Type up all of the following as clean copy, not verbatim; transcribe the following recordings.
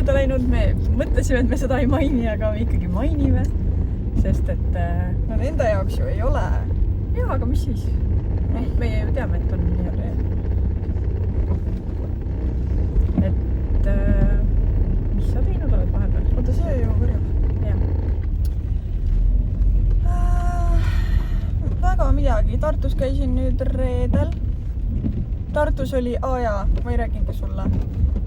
mööda läinud, me mõtlesime, et me seda ei maini, aga me ikkagi mainime, sest et no nende jaoks ju ei ole. Jaa, aga mis siis? Meie ju teame, et on nii-öelda. Et mis sa teinud oled vahepeal? Oota, see ju kõrjub. Jah. Väga midagi. Tartus käisin nüüd reedel. Tartus oli, jaa, ma ei räägingi sulle.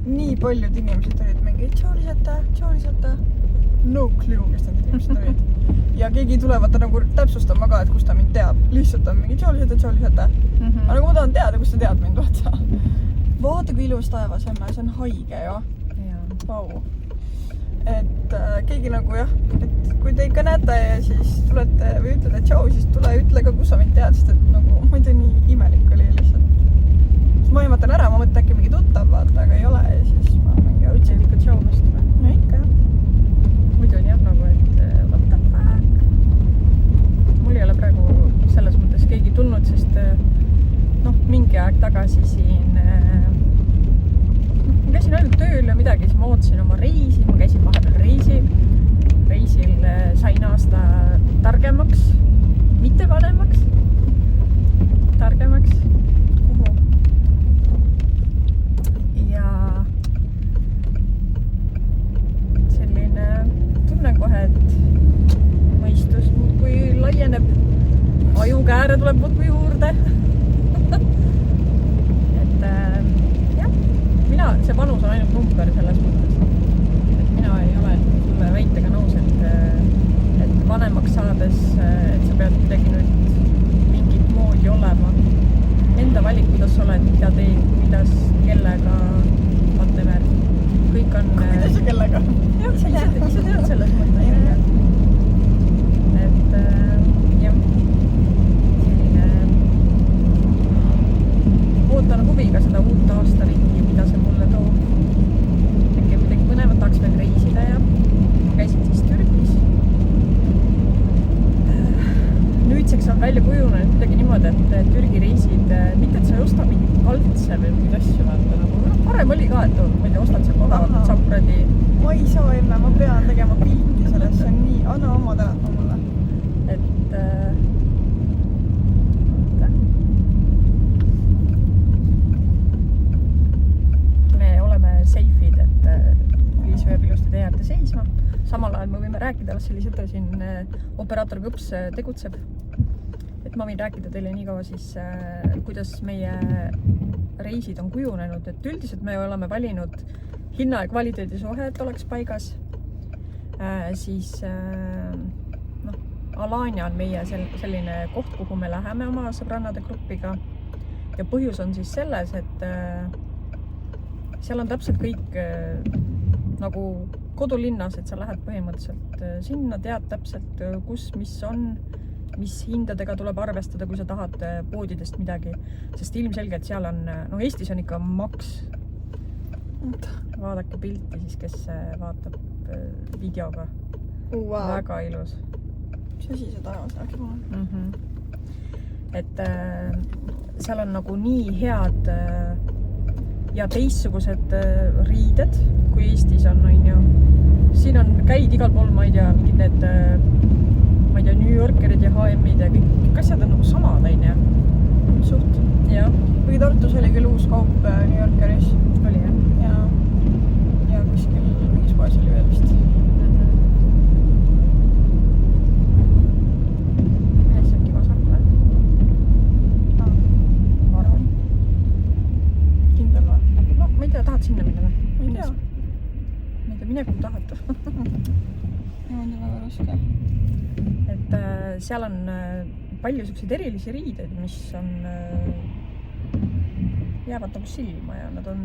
Nii paljud inimesed olid mingi tšooliseta. No clue, kes need inimesed olid. Ja keegi tulevad nagu täpsustama ka, et kus ta mind teab. Lihtsalt on mingi tšooliseta. Aga nagu ma tahan teada, kus sa tead mind, vaata. Vaata, kui ilus taevas emme, see on haige ju. Vau. Et keegi nagu jah, et kui te ikka näete ja siis tulete või ütlete tšau, siis tule ütle ka, kus sa mind tead, sest et nagu, ma ei tea, nii imelik oli lihtsalt. Siis ma ehmatan ära, ma mõtlen äkki mingi tuttav, vaata, aga ei ole ja siis ma mingi Ütlesid ikka tšau vast või? No ikka jah. Muidu on jah nagu, et what the fuck? Mul ei ole praegu selles mõttes keegi tulnud, sest mingi aeg tagasi siin ma käisin ainult tööl ja midagi, siis ma ootasin oma reisi, ma käisin vahepeal reisil sain aasta targemaks, mitte vanemaks, targemaks. Kuhu? Ja selline tunnen kohe, et mõistus muudkui laieneb, ajukääre tuleb muudkui juurde. See vanus on ainult number selles mõttes, et mina ei ole sulle väitega nõus, et vanemaks saades, et sa pead midagi nüüd mingit moodi olema. Enda valik, kuidas sa oled, mida teed, kuidas, kellega, whatever. Kõik on... Kuidas ja kellega? Jah, sa tead selles mõttes. Et jah, selline... Ootan huviga seda uut aastaringi, mida see mulle toob. Äkki midagi põnevat tahaks veel reisida ja ma käisin siis Türgis. Nüüdseks on välja kujunenud midagi niimoodi, et Türgi reisid, mitte et sa ei osta mingit kaltse või mingid asju vaata nagu. Parem oli ka, et ma ei tea, ostad see kohavat sapradi. Ma ei saa emme, ma pean tegema pilti sellest, see on nii, anna oma telefon mulle. Et seifid, et Liisvöö ilusti tee äärde seisma. Samal ajal me võime rääkida, las sellised siin operaator Kõps tegutseb. Et ma võin rääkida teile nii kaua siis, kuidas meie reisid on kujunenud. Et üldiselt me oleme valinud hinna ja kvaliteedi suhe, et oleks paigas. Siis Alania on meie selline koht, kuhu me läheme oma sõbrannade gruppiga. Ja põhjus on siis selles, et seal on täpselt kõik nagu kodulinnas, et sa lähed põhimõtteliselt sinna, tead täpselt, kus, mis on, mis hindadega tuleb arvestada, kui sa tahad poodidest midagi. Sest ilmselgelt seal on, Eestis on ikka maks. Vaadake pilti siis, kes vaatab videoga. Wow. Väga ilus. Mis asi see taevas rääkib mulle? Et seal on nagu nii head ja teistsugused riided, kui Eestis on ju. Siin on käid igal pool, ma ei tea, mingid need, New Yorkerid ja H&M-id ja kõik asjad on nagu samad, on. Suht. Jah. Või Tartus oli küll uus kaup New Yorkeris. Oli, jah? Ja kuskil mingis poes oli veel vist. Milles äkki vasak või? Ma arvan. Kindel või? No, ma ei tea, tahad sinna minna või? Ma ei tea. Ma ei tea, mine kui tahad. Ma on väga raske. Et seal on palju selliseid erilisi riideid, mis on jäävad nagu silma ja nad on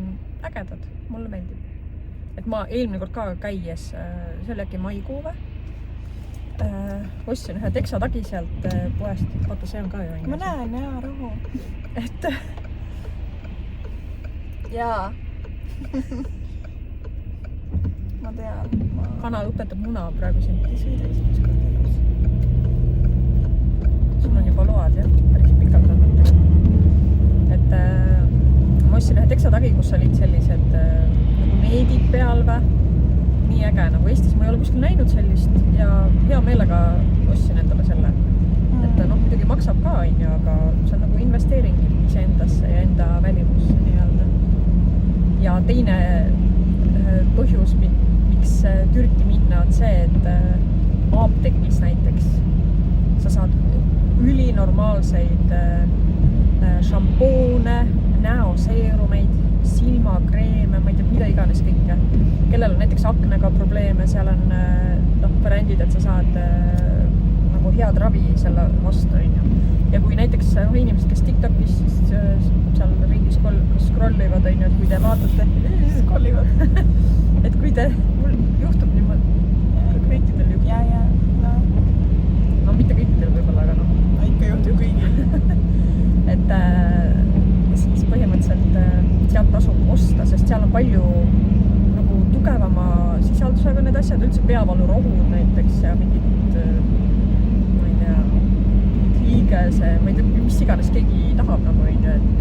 ägedad. Mulle meeldib. Et ma eelmine kord ka käies, see oli äkki maikuu või? Ostsin ühe teksatagi sealt poest. Vaata, see on ka ju. Ma näen, jaa, rahu. Et jaa. Ma tean. Kanal õpetab muna praegu siin. Ei sõida esimest korda elus. Sul on juba load, jah? Päris pikalt olnud. Et ma ostsin ühe teksatagi, kus olid sellised nagu needid peal või. nii äge nagu Eestis, ma ei ole kuskil näinud sellist ja hea meelega ostsin endale selle. Et noh, muidugi maksab ka, aga see on nagu investeering iseendasse ja enda välimusse nii-öelda. Ja teine põhjus, miks Türki minna, on see, et apteegis näiteks sa saad ülinormaalseid šampoone, näoseerumeid, silmakreeme, ma ei tea, mida iganes kõike. Kellel on näiteks aknega probleeme, seal on variandid, et sa saad nagu head ravi selle vastu. Ja kui näiteks inimesed, kes TikTokis siis seal ringis scrollivad, et kui te vaatate, et kui te, mul juhtub niimoodi, kõikidel juhtub. No mitte kõikidel võib-olla, aga noh. Ikka juhtub kõigil. Et siis põhimõtteliselt sealt tasub osta, sest seal on palju nagu tugevama sisaldusega need asjad, üldse peavalurohud näiteks ja mingid, ma ei tea, liigese, ma ei tea, mis iganes keegi tahab nagu, et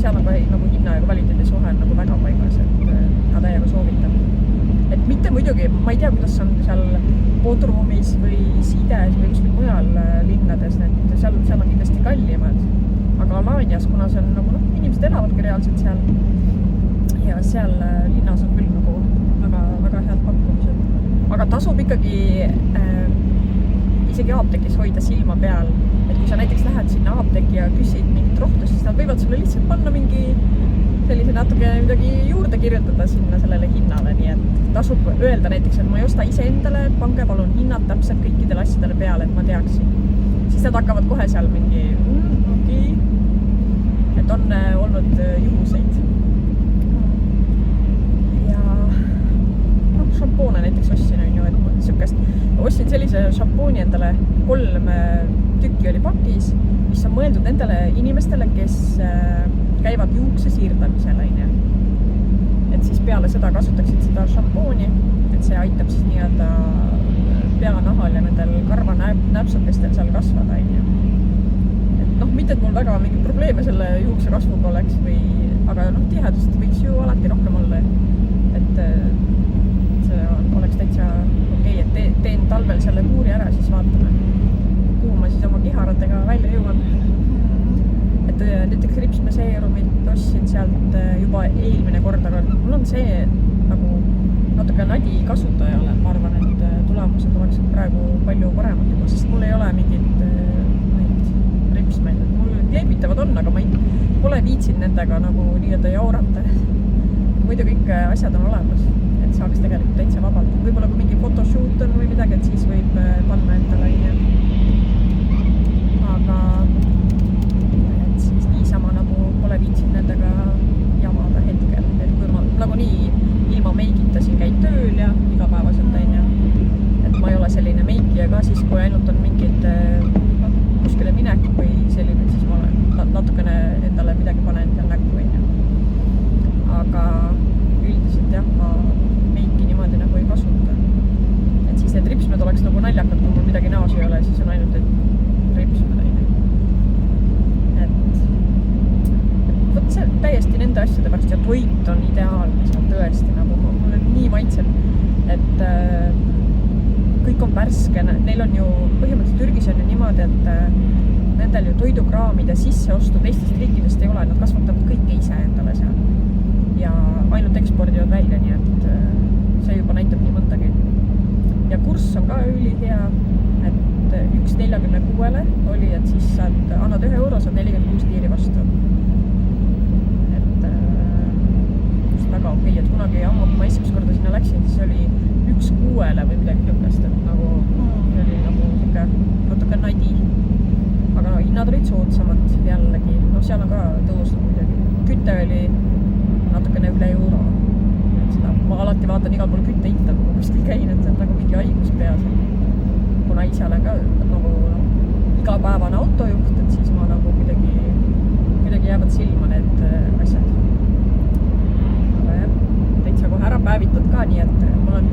seal on ka nagu hinna ja kvaliteedi suhe on nagu väga paigas, et ma täiega soovitan. Et mitte muidugi, ma ei tea, kuidas on seal Bodrumis või Sides või kuskil mujal linnades, et seal on kindlasti kallimad. Aga Alanias, kuna see on nagu, inimesed elavadki reaalselt seal ja seal linnas on küll nagu väga, väga head pakkumised. Aga tasub ikkagi isegi apteegis hoida silma peal, et kui sa näiteks lähed sinna apteegi ja küsid mingit rohtu, siis nad võivad sulle lihtsalt panna mingi sellise natuke midagi juurde kirjutada sinna sellele hinnale, nii et tasub öelda näiteks, et ma ei osta ise endale, pange palun hinnad täpselt kõikidele asjadele peale, et ma teaksin. Siis nad hakkavad kohe seal mingi, okei. Et on olnud juhuseid. Ja šampoone näiteks ostsin, et sükest. Ostsin sellise šampooni endale 3 tükki oli pakis, mis on mõeldud nendele inimestele, kes käivad juukse siirdamisel, et siis peale seda kasutaksid seda šampooni, et see aitab siis nii-öelda peanahal ja nendel karvanäpsukestel seal kasvada, et noh, mitte et mul väga mingi probleeme selle juukse kasvuga oleks aga noh, tihedust võiks ju alati rohkem olla, et see oleks täitsa okei, et teen talvel selle kuuri ära, siis vaatame, kuhu ma siis oma kiharatega välja jõuan. Et näiteks ripsmeseerumit ostsin sealt juba eelmine kord, aga mul on see nagu natuke nadi kasutajale, ma arvan, et tulemused oleksid praegu palju paremad juba, sest mul ei ole mingit ripsmeid, et mul kleebitavad on, aga ma pole viitsin nendega nagu nii-öelda jaurata. Muidu kõik asjad on olemas, et saaks tegelikult täitsa vabalt. Võib-olla kui mingi photoshoot on või midagi, et siis võib panna endale aga siis niisama nagu pole viitsin nendega jamada hetkel, et kui ma nagunii ilma meigita siin käin tööl ja igapäevaselt et ma ei ole selline meikija ka siis, kui ainult on mingid kuskile minek või selline, siis ma natukene endale midagi panen seal näkku, aga üldiselt jah, ma meiki niimoodi nagu ei kasuta, et siis need ripsmed oleks nagu naljakad, kui mul midagi näos ei ole, siis on ainult ripsmed, see täiesti nende asjade pärast ja toit on ideaalne seal tõesti, nagu mul on nii maitseb, et kõik on värske, neil on ju põhimõtteliselt Türgis on ju niimoodi, et nendel ju toidukraamide sisseostu teistest riikidest ei ole, nad kasvatavad kõike ise endale seal ja ainult ekspordivad välja, nii et see juba näitab nii mõndagi. Ja kurss on ka ülihea, et 1,46 oli, et siis saad, annad 1 euro, saad 46 liiri vastu. Väga okei, et kunagi ammu, kui ma esimest korda sinna läksin, siis oli 1,6 või midagi niukest, et nagu oli nagu siuke natuke nadi. Aga no, hinnad olid soodsamad jällegi, seal on ka tõusnud muidugi. Kütte oli natukene üle euro. Et seda, ma alati vaatan igal pool kütte hinda, kui kuskil käin, et see on nagu mingi haigus peas. Kuna ise olen ka nagu igapäevane autojuht, et siis ma nagu kuidagi jäävad silma need asjad. Täitsa kohe ära päevitud ka, nii et mul on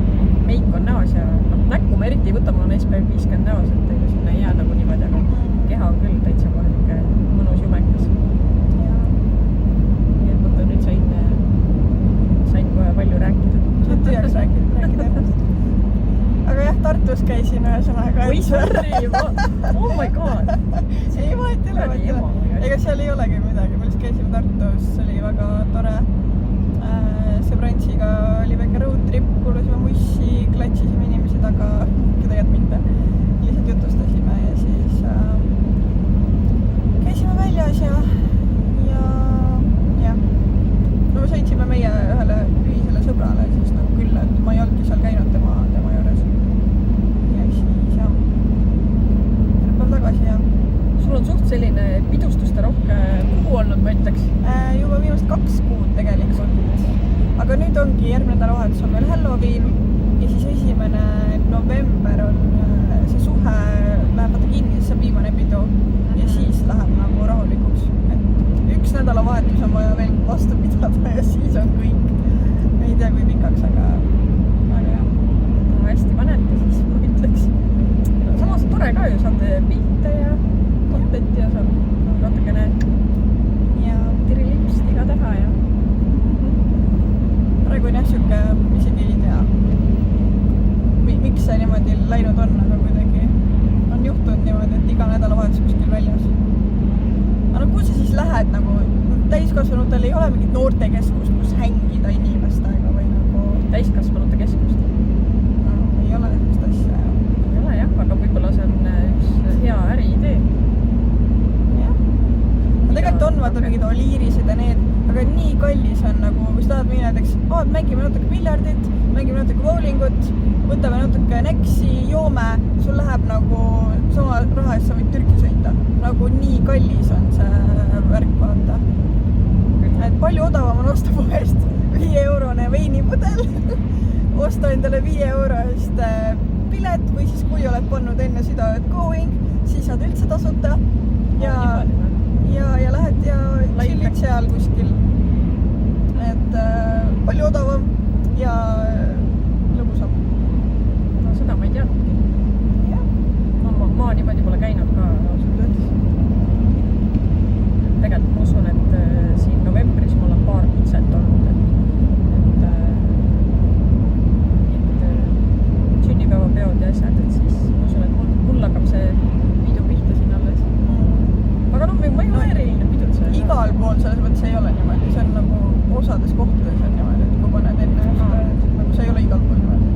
meik on näos ja näkku ma eriti ei võta, mul on SPF 50 näos, et ega sinna ei jää nagu niimoodi, aga keha on küll täitsa kohe mõnus jumekas. Nii et mõtlen, nüüd sain kohe palju rääkida. tühjaks rääkida ennast. Aga jah, Tartus käisin ühesõnaga. Oi, sorry, oh my god. Ei, vahet ei ole. Ega seal ei olegi midagi, me lihtsalt käisime Tartus, see oli väga tore. Sõbrantsiga oli väike road trip, kuulasime mussi, klatsisime inimesi taga, tegelikult mitte. Lihtsalt jutustasime ja siis käisime väljas ja no sõitsime meie ühele ühisele sõbrale siis nagu küll, et ma ei olnudki seal käinud tema juures. Ja siis päev tagasi ja. Sul on suht selline pidustuste rohke kuu olnud, ma ütleks. Juba viimast 2 kuud tegelikult. Aga nüüd ongi järgmine nädalavahetus on meil Halloween ja siis 1. november on see suhe läheb vaata kinni, siis saab viimane pidu ja siis läheb nagu rahulikuks. Et 1 nädalavahetus on vaja veel vastu pidada ja siis on kõik. Ei tea kui pikaks, aga jah. No, hästi panete siis, ma ütleks. Samas tore ka ju, saate pilte ja content ja saab natukene tirilipstiga teha ja praegu on jah siuke, isegi ei tea miks see niimoodi läinud on, aga kuidagi on juhtunud niimoodi, et iga nädalavahetus kuskil väljas. Aga kuhu sa siis lähed nagu, täiskasvanutel ei ole mingit noortekeskust, kus hängida inimestega või nagu täiskasvanute keskust? No, ei ole sellist asja. Ei ole jah, aga võib-olla see on üks hea äriidee. Jah. No tegelikult on vaata mingid oliirised ja need, aga nii kallis on nagu, kui sa tahad minna näiteks, mängime natuke piljardit, mängime natuke bowlingut, võtame natuke neksi, joome, sul läheb nagu sama raha eest sa võid Türki sõita. Nagu nii kallis on see värk vaata. Et palju odavam on osta poest 5-eurone veinipudel, osta endale 5 euro eest pilet või siis kui oled pannud enne südaööd going, siis saad üldse tasuta ja lähed ja chillid seal kuskil. Et palju odavam ja lõbusam. No seda ma ei teadnudki. Jah. Ma niimoodi pole käinud ka ausalt öeldes. Tegelikult ma usun, et siin novembris mul on paar kutset olnud, et sünnipäevapeod ja asjad, et siis ma usun, et mul hakkab see pidu pihta siin alles. Aga noh, ma ei ole eriline pidud see. Igal pool selles mõttes ei ole niimoodi, see on nagu osades kohtades on niimoodi, et kui paned enne nagu see ei ole igal pool niimoodi.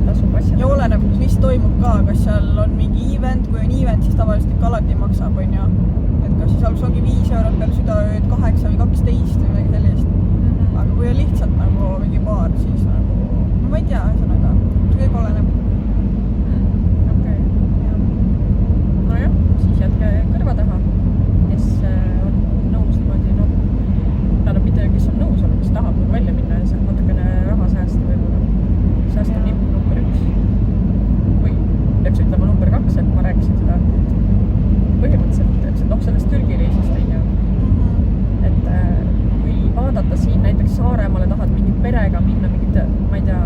Tasub asja. Ja oleneb, mis toimub ka, kas seal on mingi event, kui on event, siis tavaliselt ikka alati maksab, on ju. Et kas siis algus ongi 5 eurot peal südaööd, 8 või 12 või midagi sellist. Aga kui on lihtsalt nagu mingi baar, siis nagu, ma ei tea, ühesõnaga, kõik oleneb. Okei. Nojah, siis jätke kõrva taha, kes on nõus niimoodi, noh, tähendab mitte, kes on nõus olnud, kes tahab välja minna ja saab natukene raha säästa võib-olla. Säästa nipp number 1. Või peaks ütlema number 2, et ma rääkisin seda põhimõtteliselt, noh, sellest Türgi reisist on ju. Et kui vaadata siin näiteks Saaremaale tahad mingit perega minna, mingit, ma ei tea,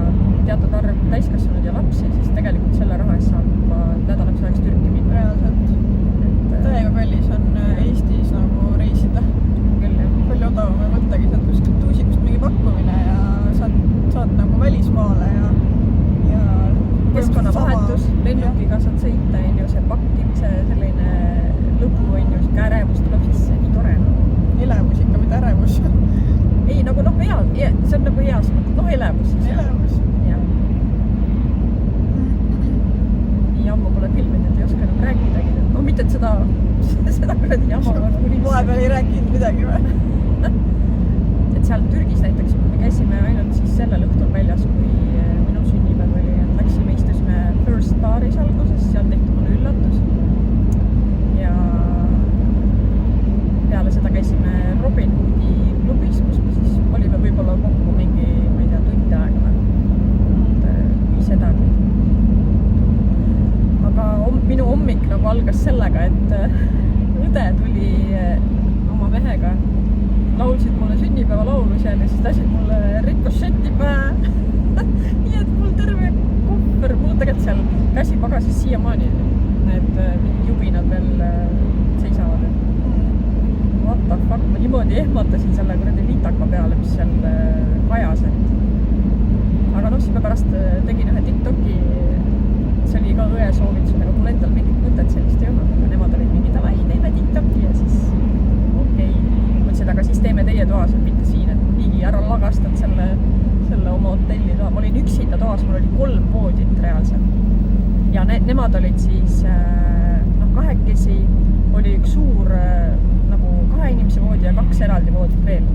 teatud arv täiskasvanud ja lapsi, siis tegelikult selle raha eest saab nädalaks ajaks Türki minna. Reaalselt. Täiega kallis on Eestis nagu reisida. Küll, jah. Palju odavam ei võttagi sealt kuskilt tuusikust mingi pakkumine ja saad nagu välismaale ja keskkonnavahetus, lennukiga saad sõita, on ju, see pakkimise selline lõbu, on ju, see ärevus tuleb sisse, nii tore. Elevus ikka, mitte ärevus. Ei, nagu noh, see on nagu heas mõttes, noh, elevus siis. Elevus. Jah. Nii ammu pole filmid, et ei oska enam rääkidagi. No mitte, et seda kuradi jama vahepeal ei rääkinud midagi või? Et seal Türgis näiteks me käisime ainult siis sellel õhtul väljas, kui minu sünnipäev oli, et läksime, istusime First Baris alguses, seal tehti mulle üllatus. Ja peale seda käisime Robin Hoodi klubis, kus me siis olime võib-olla kokku mingi, ma ei tea, tund aega või sedagi. Aga minu hommik nagu algas sellega, et õde tuli oma mehega, laulsid mulle sünnipäevalaulu seal ja siis lasid mulle rikošetti pähe. Nii et mul terve kohver, mul tegelikult seal käsipagasis siiamaani need mingid jubinad veel seisavad. What the fuck, ma niimoodi ehmatasin selle kuradi litaka peale, mis seal kajas, et aga noh, siis ma pärast tegin ühe TikToki, see oli ka õe soovitusel, aga mul endal mingit mõtet sellist ei olnud, aga nemad olid mingi davai, teeme TikToki ja siis okei. Mõtlesin, aga siis teeme teie toas, et mitte siin, et nii ära lagastad selle oma hotelli toa. Ma olin üksinda toas, mul oli 3 voodit reaalselt. Ja nemad olid siis kahekesi, oli üks suur nagu 2 inimese voodi ja 2 eraldi voodit veel.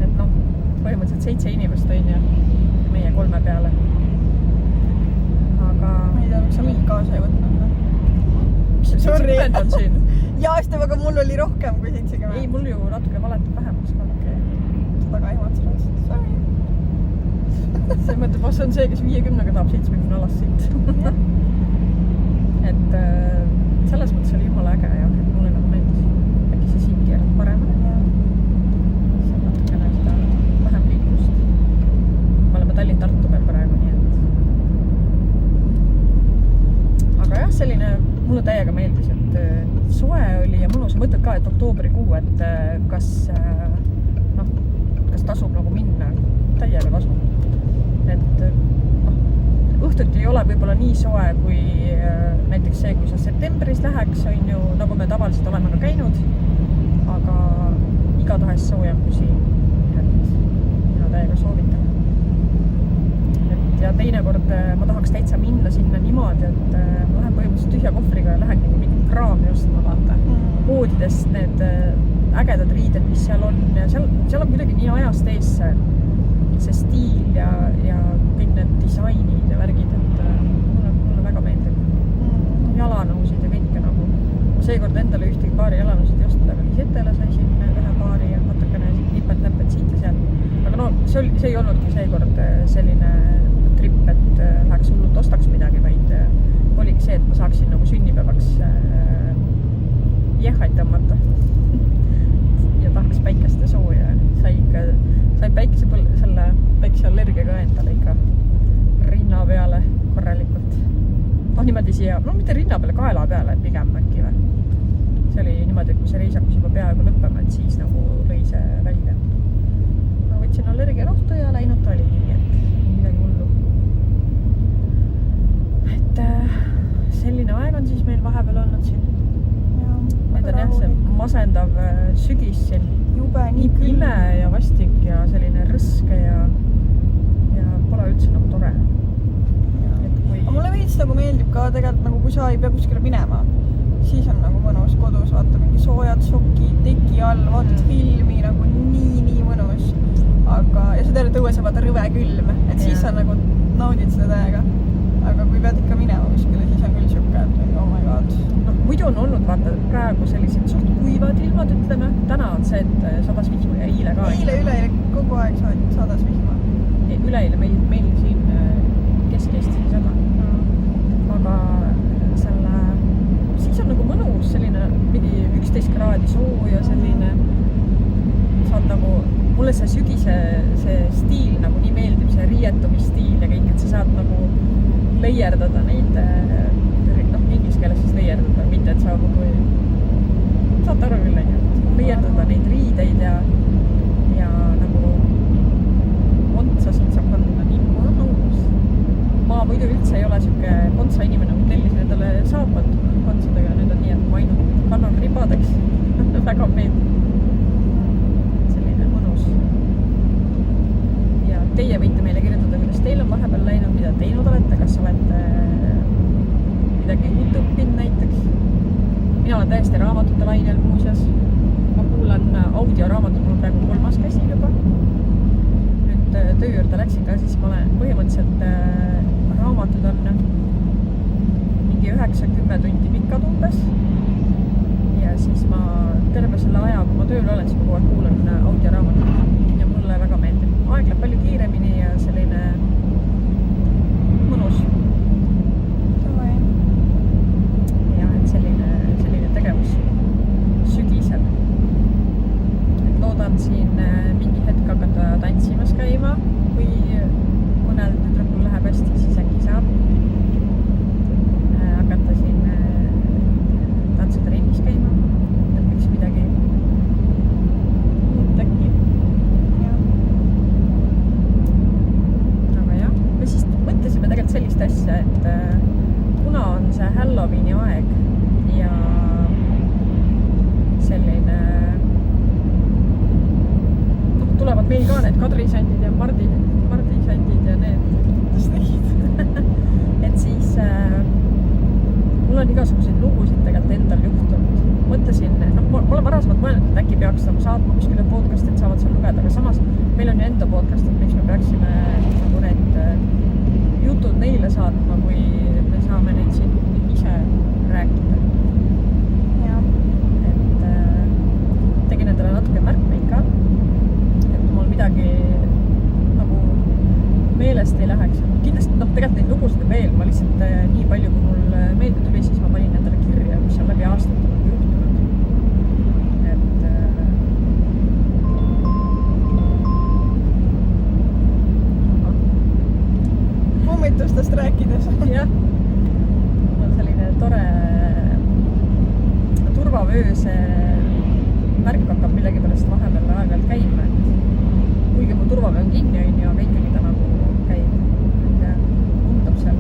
Et noh, põhimõtteliselt 7 inimest on ja meie 3 peale. Aga... Ma ei tea, miks sa mind kaasa ei võtnud. Sorry. 70 on siin. Jaa, sest aga mul oli rohkem kui 70. Ei, mul ju natuke valetab vähemaks ka. Seda ka ehmat sellest. Sorry. See mõtleb, see on see, kes 50-ga tahab 70 alas siit. Et selles mõttes oli jumala äge ja mulle nagu meeldis. Äkki see siin keerab paremini. See on natukene seda vähem liiklust. Me oleme Tallinn-Tartu peal praegu, nii et... Aga jah, selline mulle täiega meeldis, et soe oli ja mõnus. Mõtled ka, et oktoobrikuu, et kas tasub nagu minna. Täiega tasub. Et õhtuti ei ole võib-olla nii soe kui näiteks see, kui sa septembris läheks, on ju, nagu me tavaliselt oleme ka käinud, aga igatahes soojem kui siin, et mina täiega soovitan. Ja teinekord ma tahaks täitsa minna sinna niimoodi, et ma lähen põhimõtteliselt tühja kohvriga ja lähengi mingit kraami ostma, vaata. Poodidest need ägedad riided, mis seal on ja seal on kuidagi nii ajast ees see stiil ja kõik need disainid ja värgid, et mulle väga meeldib. Jalanõusid ja kõike nagu. Ma seekord endale ühtegi paari jalanõusid ei ostnud, aga Lisetele sai siin ühe paari ja natukene nipet-näpet siit ja seal. Aga no, see ei olnudki seekord selline trip, et läheks hullult ostaks midagi, vaid oligi see, et ma saaksin nagu sünnipäevaks jehhaid tõmmata. Ja tahaks päikest ja sooja. Sai päikeseallergia ka endale ikka rinna peale korralikult. No niimoodi siia, no mitte rinna peale, kaela peale pigem äkki või. See oli niimoodi, et kui see reis hakkas juba peaaegu lõppema, et siis nagu lõi see välja. Ma võtsin allergiarohtu ja läinud ta oli nii, et midagi hullu. Et selline aeg on siis meil vahepeal olnud siin. Nüüd on jah see masendav sügis siin. Jube nii küll. Ime ja vastik ja selline rõske ja pole üldse nagu tore. Aga mulle veits nagu meeldib ka tegelikult nagu kui sa ei pea kuskile minema, siis on nagu mõnus kodus vaata mingi soojad sokid, teki all, vaatad filmi nagu nii mõnus. Aga, ja sa tead, et õues on vaata rõve külm, et siis sa nagu naudid seda täiega. Aga kui pead ikka minema kuskile, siis on küll siuke, et oh my god. No, muidu on olnud vaata praegu sellised suht kuivad ilmad, ütleme. Täna on see, et sadas vihma ja eile ka. Üleeile kogu aeg sadas vihma. Üleeile meil siin Kesk-Eestis ei sada. Aga siis on nagu mõnus selline mingi 11 kraadi sooja selline. Saad nagu, mulle see sügise see stiil nagu nii meeldib, see riietumisstiil ja kõik, et sa saad nagu leierdada neid, inglise keeles siis leierdada, mitte et sa nagu saad aru küll, leierdada neid riideid ja nagu kontsa siin saab kanda nii mõnus. Ma muidu üldse ei ole siuke kontsa inimene, ma tellisin endale saapad kontsadega, need on nii, et ma ainult kannan ribadeks. Väga meeldib. Selline mõnus. Ja teie võite meile kirjutada, kuidas teil on vahepeal läinud, mida teinud olete, kas olete midagi uut õppinud näiteks. Mina olen täiesti raamatute lainel muuseas. Ma kuulan audioraamatut, mul praegu 3. käsi juba. Nüüd töö juurde läksin ka, siis ma olen põhimõtteliselt raamatud on mingi 9-10 tundi pikad umbes. Ja siis ma terve selle aja, kui ma tööl olen, siis ma kogu aeg kuulan audioraamatut ja mulle väga meeldib. Aeg läheb palju kiiremini ja selline mõnus. Ja et selline tegevus sügisel. Et loodan siin mingi hetk hakata tantsimas käima, kui mõnel tüdrukul läheb hästi, sellist asja, et kuna on see Halloweeni aeg ja selline tulevad meil ka need kadrisandid ja mardisandid ja need et siis mul on igasuguseid lugusid tegelikult endal juhtunud. Mõtlesin, ma olen varasemalt mõelnud, et äkki peaks saatma kuskile podcast, et saavad seal lugeda, aga samas meil on ju enda podcast, et miks me peaksime nagu need jutud neile saatma, kui me saame neid siin ise rääkida. Et tegin endale natuke märkmeid ka, et mul midagi nagu meelest ei läheks. Kindlasti, tegelikult neid lugusid veel, ma lihtsalt nii palju, kui mul meelde tuli, siis ma panin endale kirja, mis on läbi aastate nagu juhtunud. Et pommitustest rääkides. jah, mul on selline tore turvavööse märk hakkab millegipärast vahepeal aeg-ajalt käima, et kuigi mu turvavöö on kinni, aga ikkagi ta nagu käib, undab seal,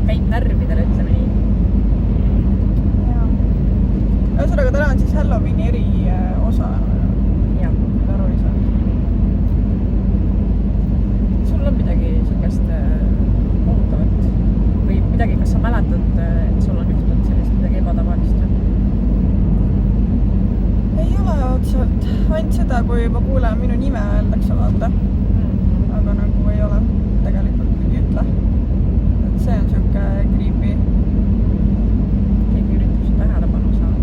käib närvidele, ütleme nii. Ühesõnaga, täna on siis Halloweeni eri osa, jah, nüüd aru ei saa. sul on midagi sellist kohutavat või midagi, kas sa mäletad, et sul on juhtunud sellist midagi ebatavalist? Ei ole otseselt, ainult seda, kui juba kuulen minu nime öeldakse, vaata. Aga nagu ei ole tegelikult keegi ütle. Et see on siuke creepy. Keegi üritab su tähelepanu saada.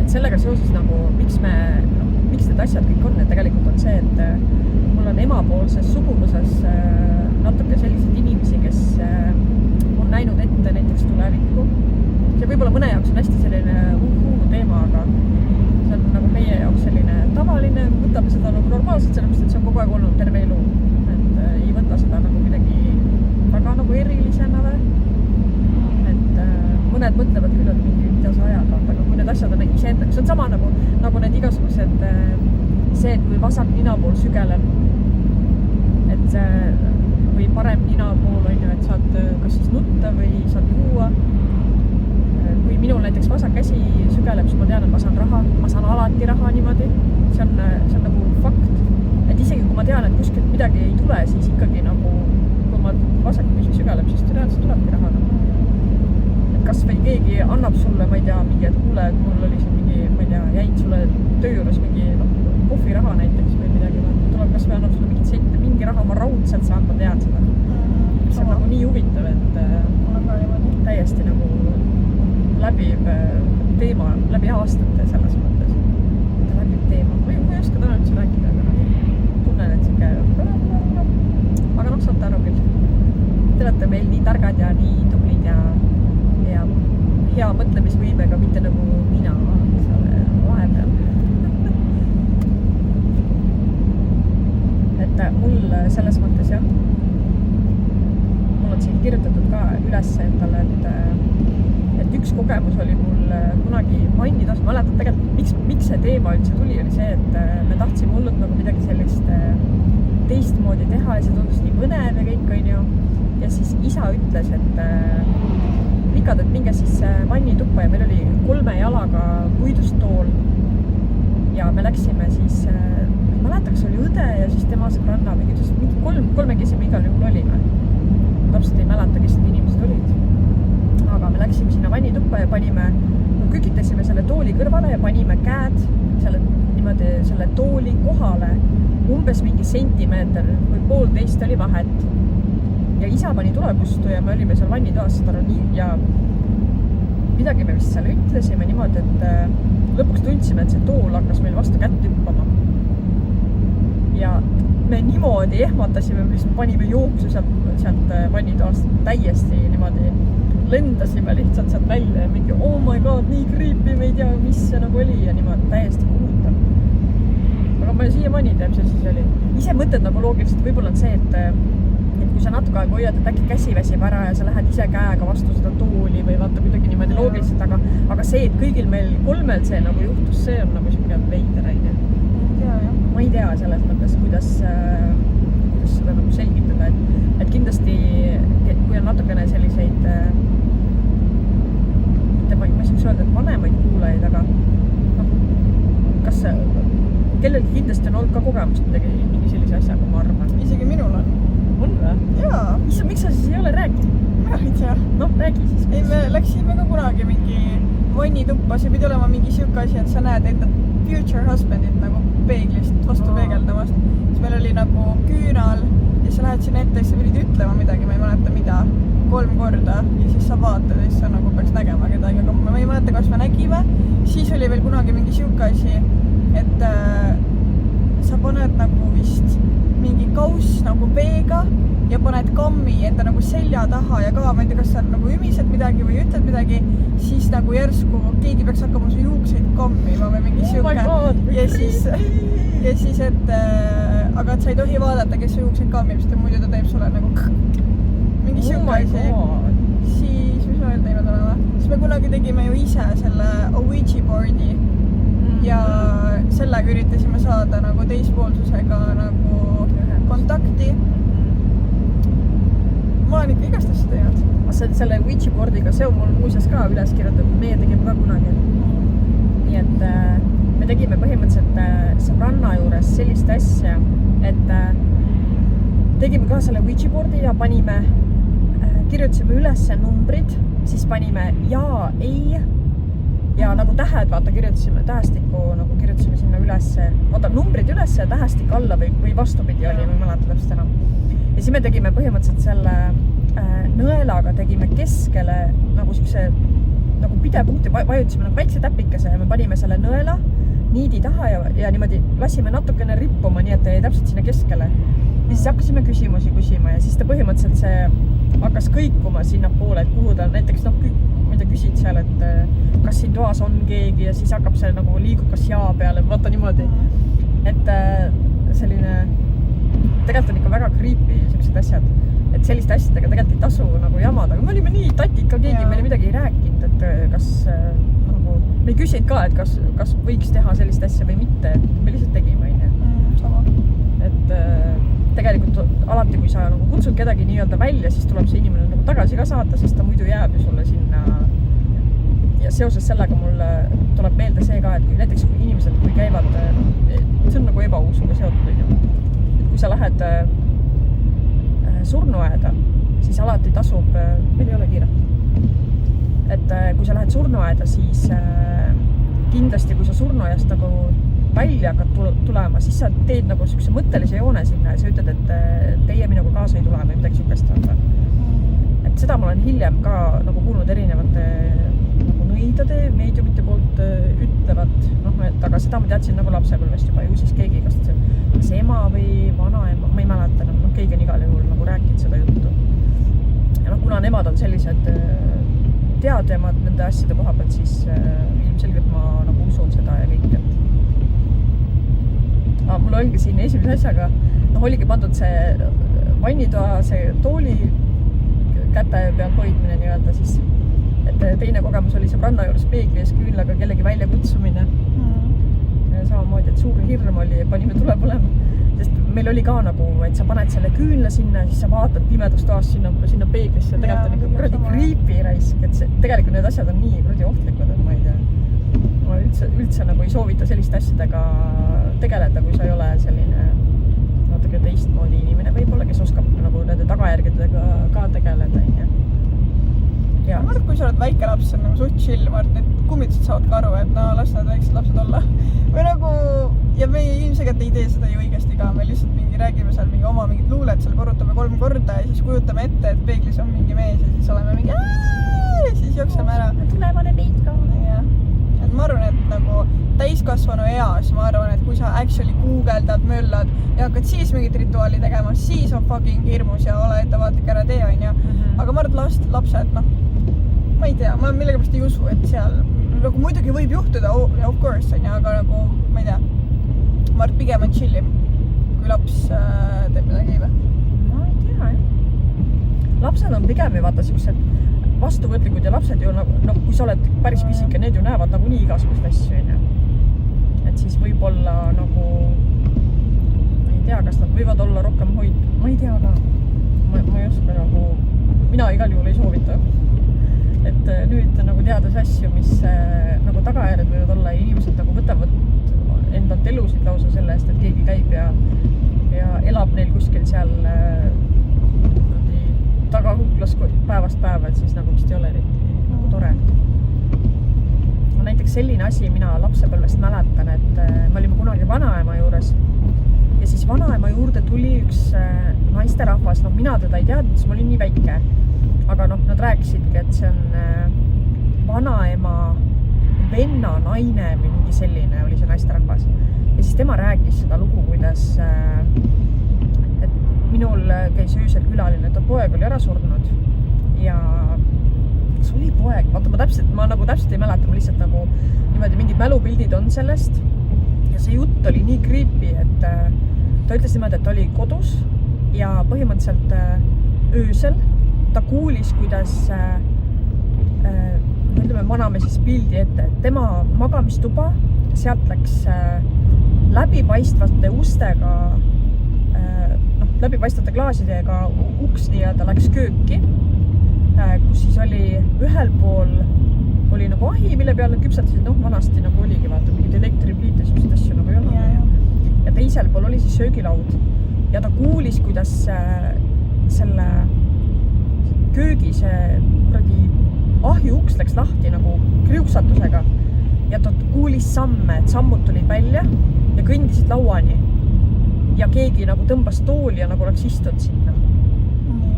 Et sellega seoses nagu, miks need asjad kõik on, et tegelikult on see, et mul on emapoolses suguvõsas natuke selliseid inimesi, kes on näinud ette näiteks tulevikku. See võib-olla mõne jaoks on hästi selline teema, aga see on nagu meie jaoks selline tavaline, võtame seda nagu normaalselt, sellepärast, et see on kogu aeg olnud terve elu. Et ei võta seda nagu midagi väga nagu erilisena või. Et mõned mõtlevad küll, et mida sa ajad, aga kui need asjad on iseenda, see on sama nagu need igasugused see, et kui vasak ninapool sügeleb, et või parem ninapool on ju, et saad kas siis nutta või saad juua. Kui minul näiteks vasak käsi sügeleb, siis ma tean, et ma saan raha, ma saan alati raha niimoodi. See on nagu fakt. Et isegi kui ma tean, et kuskilt midagi ei tule, siis ikkagi nagu, kui ma vasak käsi sügeleb, siis tõenäoliselt tulebki raha. Et kas või keegi annab sulle, ma ei tea, mingi, et kuule, et mul oli siin mingi, ma ei tea, jäid sulle töö juures mingi kohviraha näiteks või midagi. Tuleb kas või annab sulle mingit sente, mingi raha ma raudselt saan, ma tean seda. See on nagu nii huvitav, et täiesti nagu läbiv teema, läbi aastate selles mõttes. Läbiv teema. Ma ei oska täna üldse rääkida, aga tunnen, et siuke aga saate aru küll. Te olete meil nii targad ja nii tublid ja hea mõtlemisvõimega, mitte nagu mina vahepeal. Et mul selles mõttes jah, mul on siin kirjutatud ka üles endale, et üks kogemus oli mul kunagi vannitas, ma mäletan tegelikult, miks see teema üldse tuli, oli see, et me tahtsime hullult nagu midagi sellist teistmoodi teha ja see tundus nii põnev ja kõik, on ju. Ja siis isa ütles, et pikad, et minge siis vannituppa ja meil oli 3 jalaga puidust tool. Ja me läksime siis, ma mäletan, kas oli õde ja siis tema sõbranna mingi kolmekesi me igal juhul olime. Täpselt ei mäleta, kes need inimesed olid. Aga me läksime sinna vannituppa ja kükitasime selle tooli kõrvale ja panime käed selle tooli kohale umbes mingi sentimeeter või 1,5 oli vahet. Ja isa pani tulepustu ja me olime seal vannitoas ja midagi me vist seal ütlesime niimoodi, et lõpuks tundsime, et see tool hakkas meil vastu kätt hüppama. Ja me niimoodi ehmatasime, me panime jooksu sealt vannitoast täiesti niimoodi. Lendasime lihtsalt sealt välja ja mingi oh my god, nii creepy, me ei tea, mis see nagu oli ja niimoodi täiesti kuulutab. Aga ma siiamaani teab, see siis oli. Ise mõtled nagu loogiliselt, võib-olla on see, et kui sa natuke aega hoiad, et äkki käsi väsib ära ja sa lähed ise käega vastu seda tooli või vaata kuidagi niimoodi loogiliselt, aga see, et kõigil meil 3 see nagu juhtus, see on nagu siuke veider, aine. Ma ei tea selles mõttes, kuidas seda nagu selgitada, et räägi siis. ei, me läksime ka kunagi mingi vannituppa, see pidi olema mingi siuke asi, et sa näed enda future husband'it nagu peeglist vastu peegeldamast. siis meil oli nagu küünal ja sa lähed sinna ette ja sa pidid ütlema midagi, ma ei mäleta mida, 3 korda ja siis sa vaatad ja siis sa nagu peaks nägema kedagi, aga ma ei mäleta, kas me nägime. siis oli veel kunagi mingi siuke asi, et sa paned nagu vist mingi kauss nagu veega ja paned kammi enda nagu selja taha ja ka, ma ei tea, kas sa nagu ümised midagi või ütled midagi, siis nagu järsku keegi peaks hakkama su juukseid kammima või mingi siuke. Ja siis, et aga et sa ei tohi vaadata, kes su juukseid kammib, sest muidu ta teeb sulle nagu mingi siuke asi. Siis, mis me veel teinud oleme? Siis me kunagi tegime ju ise selle Ouija board'i ja sellega üritasime saada nagu teispoolsusega nagu kontakti. Ma olen ikka igast asja teinud. Selle Ouija board'iga, see on mul muuseas ka üles kirjutatud, meie tegime ka kunagi. Nii et me tegime põhimõtteliselt sõbranna juures sellist asja, et tegime ka selle Ouija board'i ja panime, kirjutasime üles numbrid, siis panime ja, ei ja nagu tähed, vaata, kirjutasime tähestikku, nagu kirjutasime sinna ülesse, vaata, numbrid ülesse ja tähestik alla või vastupidi oli, ma ei mäleta täpselt enam. Ja siis me tegime põhimõtteliselt selle nõelaga, tegime keskele nagu siukse nagu pidepunkti, vajutasime nagu väikse täpikese ja me panime selle nõela niidi taha ja niimoodi lasime natukene rippuma, nii et ta jäi täpselt sinna keskele. Ja siis hakkasime küsimusi küsima ja siis ta põhimõtteliselt see hakkas kõikuma sinna poole, et kuhu ta näiteks mida küsid seal, et kas siin toas on keegi ja siis hakkab see nagu liigub kas jaa peale, vaata niimoodi. Et selline, tegelikult on ikka väga creepy siuksed asjad, et selliste asjadega tegelikult ei tasu nagu jamada, aga me olime nii tatik ka, keegi meile midagi ei rääkinud, et kas nagu, me ei küsinud ka, et kas võiks teha sellist asja või mitte, et me lihtsalt tegime, sama. Et tegelikult alati, kui sa nagu kutsud kedagi nii-öelda välja, siis tuleb see inimene nagu tagasi ka saata, sest ta muidu jääb ju sulle sinna. Ja seoses sellega mul tuleb meelde see ka, et kui näiteks kui inimesed, kui käivad, see on nagu ebausuga seotud, et kui sa lähed surnuaeda, siis alati tasub, meil ei ole kiire, et kui sa lähed surnuaeda, siis kindlasti, kui sa surnuaiast nagu välja hakkad tulema, siis sa teed nagu siukse mõttelise joone sinna ja sa ütled, et teie minuga kaasa ei tule või midagi siukest. Et seda ma olen hiljem ka nagu kuulnud erinevate nagu nõidade meediumite poolt ütlevad, et aga seda ma teadsin nagu lapsepõlvest juba, ju siis keegi, kas ema või vanaema, ma ei mäleta, keegi on igal juhul nagu rääkinud seda juttu. Ja kuna nemad on sellised teadjamad nende asjade koha pealt, siis ilmselgelt ma nagu usun seda ja kõik, et mul oligi siin esimese asjaga, oligi pandud see vannitoa, see tooli käte peal hoidmine nii-öelda siis, et teine kogemus oli sõbranna juures peegli ees küünlaga kellegi välja kutsumine. Samamoodi, et suur hirm oli ja panime tule põlema, sest meil oli ka nagu, et sa paned selle küünla sinna ja siis sa vaatad pimedas toas sinna peeglisse ja tegelikult on ikka kuradi creepy raisk, et tegelikult need asjad on nii kuradi ohtlikud, et ma ei tea. Ma üldse nagu ei soovita selliste asjadega tegeleda, kui sa ei ole selline natuke teistmoodi inimene võib-olla, kes oskab nagu nende tagajärgedega ka tegeleda. Ma arvan, kui sa oled väike laps, on nagu suht chill, ma arvan, et kummitused saavad ka aru, et las need väiksed lapsed olla. Või nagu, ja me ilmselgelt ei tee seda ju õigesti ka, me lihtsalt mingi räägime seal mingi oma mingid luuled, seal korrutame 3 korda ja siis kujutame ette, et peeglis on mingi mees ja siis oleme mingi ja siis jookseme ära. Tulevane peid ka. Et ma arvan, et nagu täiskasvanu eas, ma arvan, et kui sa actually guugeldad, möllad ja hakkad siis mingit rituaali tegema, siis on fucking hirmus ja ole ettevaatlik, ära tee, on ju. Aga ma arvan, et lapsed, ma ei tea, ma millegipärast ei usu, et seal nagu muidugi võib juhtuda, of course, on ju, aga nagu, ma ei tea, ma arvan, pigem on chillim, kui laps teeb midagi iive. Ma ei tea, jah. Lapsed on pigem ju vaata siuksed vastuvõtlikud ja lapsed ju kui sa oled päris pisike, need ju näevad nagu nii igasugust asju, on ju. Et siis võib-olla nagu, ma ei tea, kas nad võivad olla rohkem hoitud, ma ei tea ka. Ma ei oska nagu, mina igal juhul ei soovita. Et nüüd nagu teades asju, mis nagu tagajärjed võivad olla ja inimesed nagu võtavad endalt elusid lausa selle eest, et keegi käib ja elab neil kuskil seal tagahuklas päevast päeva, et siis nagu vist ei ole selline asi mina lapsepõlvest mäletan, et me olime kunagi vanaema juures ja siis vanaema juurde tuli üks naisterahvas, mina teda ei teadnud, sest ma olin nii väike. Aga nad rääkisidki, et see on vanaema venna naine või mingi selline oli see naisterahvas. Ja siis tema rääkis seda lugu, kuidas et minul käis öösel külaline, ta poeg oli ära surnud ja kas oli poeg? Vaata, ma täpselt ei mäleta, ma lihtsalt niimoodi mingid mälupildid on sellest ja see jutt oli nii creepy, et ta ütles niimoodi, et ta oli kodus ja põhimõtteliselt öösel ta kuulis, kuidas maname siis pildi ette, et tema magamistuba, sealt läks läbipaistvate ustega, läbipaistvate klaasidega uks nii-öelda läks kööki, kus siis oli ühel pool oli ahi, mille peal need küpsatasid, vanasti oligi, vaata, mingid elektripliite, sellised asju ei olnud. Ja teisel pool oli siis söögilaud ja ta kuulis, kuidas selle köögi see ahju uks läks lahti kriuksatusega ja ta kuulis samme, et sammud tulid välja ja kõndisid lauani ja keegi tõmbas tooli ja oleks istunud sinna.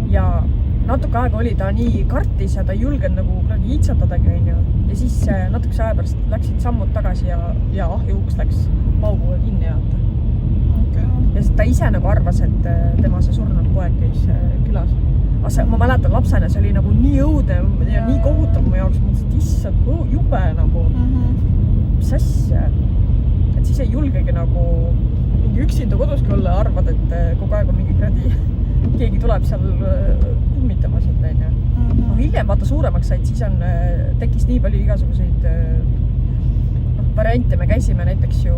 Ja natuke aega oli ta nii kartis ja ta ei julgenud iitsatadagi, onju. Ja siis natukese aja pärast läksid sammud tagasi ja ahju uks läks pauguga kinni jaata. Okay. Ja ta ise arvas, et tema see surnud poeg käis külas. Aga ma mäletan lapsena, see oli nii õudne ja nii kohutav mu jaoks, mõtlesin, et issand, jube mis asja. Et siis ei julgegi mingi üksinda koduski olla ja arvad, et kogu aeg on mingi keegi tuleb seal kummitama sind, onju. Hiljem vaata suuremaks said, siis tekkis nii palju igasuguseid variante. Me käisime näiteks ju